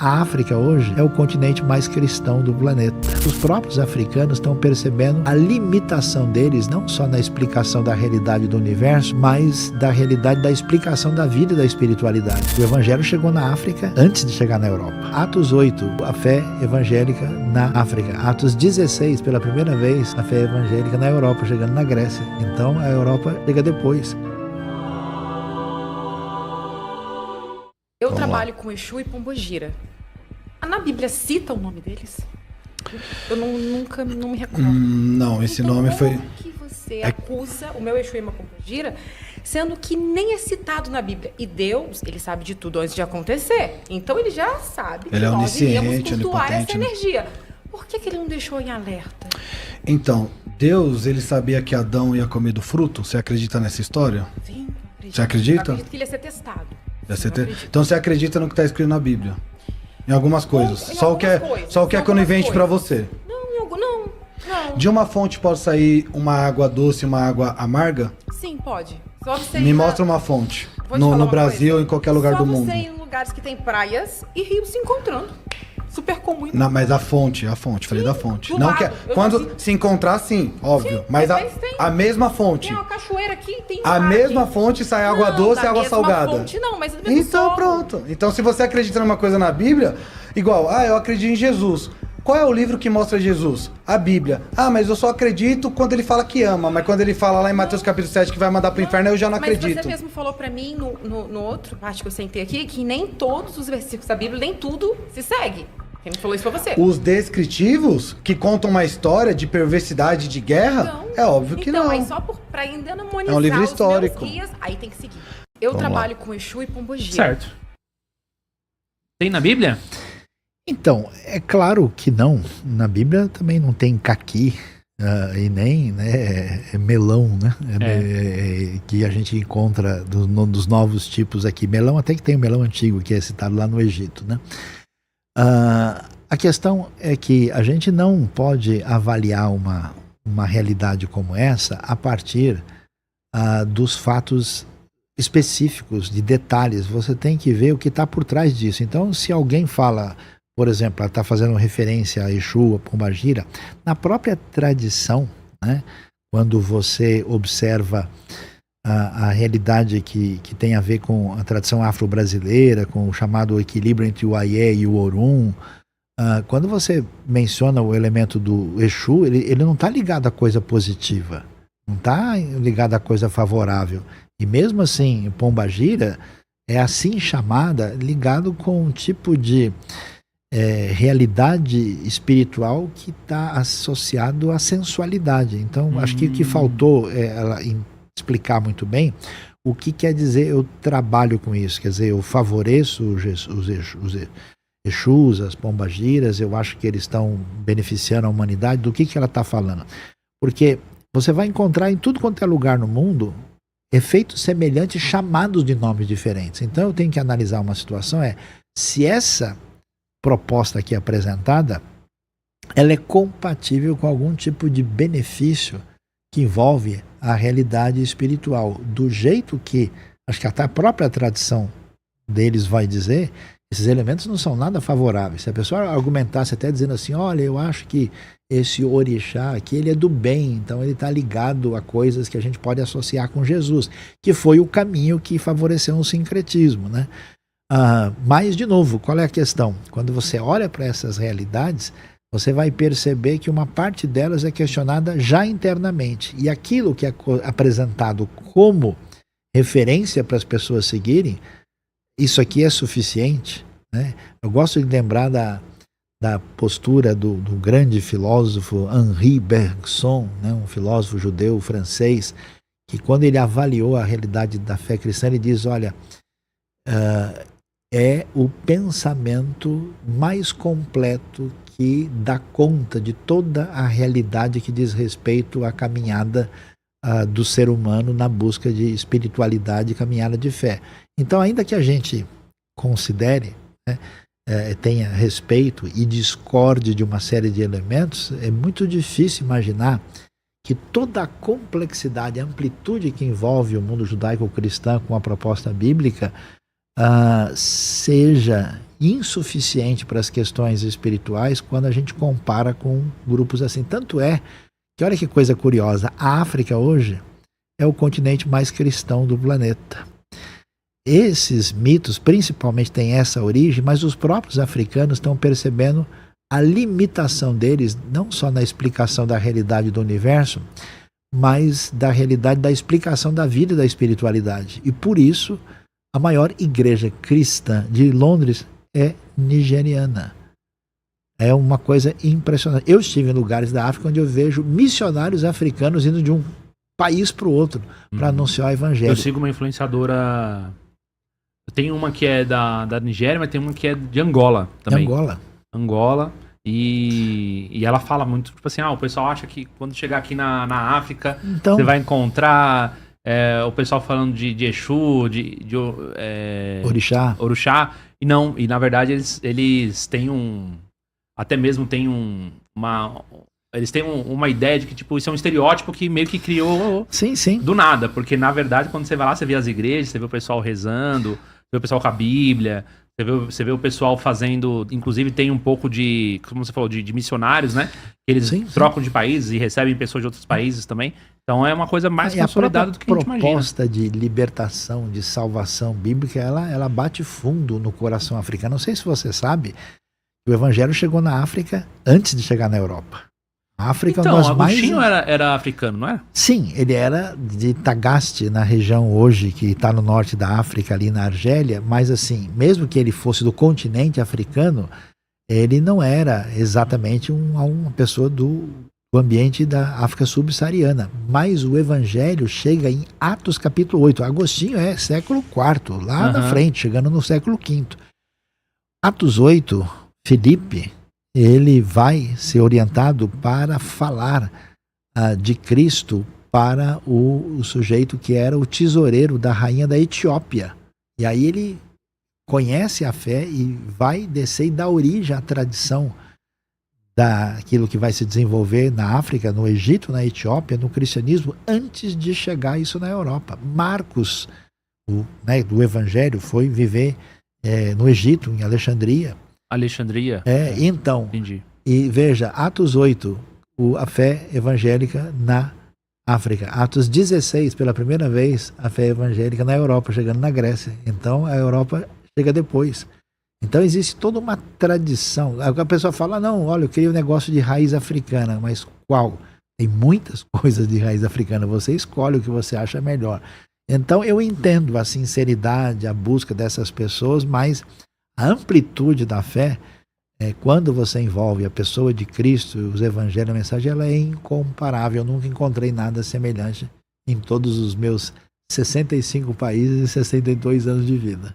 A África hoje é o continente mais cristão do planeta. Os próprios africanos estão percebendo a limitação deles, não só na explicação da realidade do universo, mas da realidade da explicação da vida e da espiritualidade. O evangelho chegou na África antes de chegar na Europa. Atos 8, a fé evangélica na África. Atos 16, pela primeira vez, a fé evangélica na Europa, chegando na Grécia. Então a Europa chega depois. Eu trabalho com Exu e Pombogira. Na Bíblia cita o nome deles? Eu nunca me recordo. Não, esse então, nome foi... Como que você acusa o meu Exu e uma Pombogira, sendo que nem é citado na Bíblia? E Deus, ele sabe de tudo antes de acontecer. Então ele já sabe que nós iríamos cultuar essa energia. Por que ele não deixou em alerta? Então, Deus, ele sabia que Adão ia comer do fruto? Você acredita nessa história? Sim, acredito. Você acredita? Eu acredito que ele ia ser testado. Então você acredita no que está escrito na Bíblia? Em algumas coisas. Só o que é conivente para você. Não. De uma fonte pode sair uma água doce e uma água amarga? Sim, pode. Só você Me mostra uma fonte. No Brasil ou em qualquer lugar do mundo. Só você ir em lugares que tem praias e rios se encontrando. Super comum. Não, mas a fonte, falei da fonte. Não que quando se encontrar, sim, óbvio. Sim, mas a mesma fonte. Tem uma cachoeira aqui, tem a mesma fonte sai água doce e água salgada. Fonte, não, mas então pronto. Então se você acredita numa coisa na Bíblia, igual, eu acredito em Jesus. Qual é o livro que mostra Jesus? A Bíblia. Mas eu só acredito quando ele fala que ama. Mas quando ele fala lá em Mateus capítulo 7 que vai mandar pro inferno, eu já não acredito. Mas você mesmo falou pra mim, no outro parte que eu sentei aqui, que nem todos os versículos da Bíblia, nem tudo se segue. Quem falou isso foi você. Os descritivos, que contam uma história de perversidade, de guerra, não. É óbvio que não. Então, aí só pra ainda demonizar um livro histórico. Os meus guias, aí tem que seguir. Eu trabalho com Exu e Pombogira. Certo. Tem na Bíblia? Então, é claro que não. Na Bíblia também não tem caqui e nem melão, né? Que a gente encontra dos novos tipos aqui. Melão até que tem o melão antigo, que é citado lá no Egito, né? A questão é que a gente não pode avaliar uma realidade como essa a partir dos fatos específicos, de detalhes. Você tem que ver o que está por trás disso. Então, se alguém fala, por exemplo, está fazendo referência a Exu, a Pombagira, na própria tradição, né, quando você observa a realidade que tem a ver com a tradição afro-brasileira, com o chamado equilíbrio entre o Aie e o Orum, quando você menciona o elemento do Exu, ele não está ligado a coisa positiva, não está ligado a coisa favorável. E mesmo assim, Pombagira é assim chamada, ligado com um tipo de realidade espiritual que está associado à sensualidade. Então, acho que o que faltou ela explicar muito bem o que quer dizer eu trabalho com isso. Quer dizer, eu favoreço os Exus, as Pombagiras, eu acho que eles estão beneficiando a humanidade. Do que ela está falando? Porque você vai encontrar em tudo quanto é lugar no mundo efeitos semelhantes chamados de nomes diferentes. Então eu tenho que analisar uma situação, se essa proposta aqui apresentada ela é compatível com algum tipo de benefício que envolve a realidade espiritual, do jeito que, acho que até a própria tradição deles vai dizer, esses elementos não são nada favoráveis. Se a pessoa argumentasse até dizendo assim, olha, eu acho que esse orixá aqui, ele é do bem, então ele está ligado a coisas que a gente pode associar com Jesus, que foi o caminho que favoreceu o sincretismo, né? Mas, de novo, qual é a questão? Quando você olha para essas realidades, você vai perceber que uma parte delas é questionada já internamente. E aquilo que é apresentado como referência para as pessoas seguirem, isso aqui é suficiente, né? Eu gosto de lembrar da postura do grande filósofo Henri Bergson, né? Um filósofo judeu francês, que quando ele avaliou a realidade da fé cristã, ele diz, olha, é o pensamento mais completo que dá conta de toda a realidade que diz respeito à caminhada do ser humano na busca de espiritualidade e caminhada de fé. Então, ainda que a gente considere, né, tenha respeito e discorde de uma série de elementos, é muito difícil imaginar que toda a complexidade, a amplitude que envolve o mundo judaico-cristão com a proposta bíblica seja insuficiente para as questões espirituais quando a gente compara com grupos assim. Tanto é que, olha que coisa curiosa, a África hoje é o continente mais cristão do planeta. Esses mitos principalmente têm essa origem, mas os próprios africanos estão percebendo a limitação deles, não só na explicação da realidade do universo, mas da realidade da explicação da vida e da espiritualidade. E por isso, a maior igreja cristã de Londres é nigeriana. É uma coisa impressionante. Eu estive em lugares da África onde eu vejo missionários africanos indo de um país para o outro para anunciar o evangelho. Eu sigo uma influenciadora. Tem uma que é da Nigéria, mas tem uma que é de Angola também. Angola. E ela fala muito, tipo assim, o pessoal acha que quando chegar aqui na África, então, você vai encontrar o pessoal falando de Exu, de Orixá. E não, e na verdade eles têm até mesmo tem eles têm uma ideia de que, tipo, isso é um estereótipo que meio que criou do nada. Porque, na verdade, quando você vai lá, você vê as igrejas, você vê o pessoal rezando, você vê o pessoal com a Bíblia, você vê o pessoal fazendo... Inclusive, tem um pouco de, como você falou, de missionários, né? Que eles trocam de países e recebem pessoas de outros países também. Então, é uma coisa mais consolidada do que a gente imagina. A proposta de libertação, de salvação bíblica, ela bate fundo no coração africano. Não sei se você sabe, o evangelho chegou na África antes de chegar na Europa. A África então, Agostinho era africano, não é? Sim, ele era de Tagaste, na região hoje, que está no norte da África, ali na Argélia, mas assim, mesmo que ele fosse do continente africano, ele não era exatamente uma pessoa do ambiente da África subsaariana. Mas o evangelho chega em Atos capítulo 8. Agostinho é século IV, lá na frente, chegando no século V. Atos 8, Filipe... ele vai ser orientado para falar de Cristo para o sujeito que era o tesoureiro da rainha da Etiópia. E aí ele conhece a fé e vai descer e dar origem à tradição daquilo que vai se desenvolver na África, no Egito, na Etiópia, no cristianismo, antes de chegar isso na Europa. Marcos, do Evangelho, foi viver no Egito, em Alexandria. Então, entendi. E veja, Atos 8, a fé evangélica na África. Atos 16, pela primeira vez, a fé evangélica na Europa, chegando na Grécia. Então, a Europa chega depois. Então, existe toda uma tradição. A pessoa fala, não, olha, eu queria um negócio de raiz africana, mas qual? Tem muitas coisas de raiz africana, você escolhe o que você acha melhor. Então, eu entendo a sinceridade, a busca dessas pessoas, mas a amplitude da fé, quando você envolve a pessoa de Cristo, os evangelhos, a mensagem, ela é incomparável. Eu nunca encontrei nada semelhante em todos os meus 65 países e 62 anos de vida.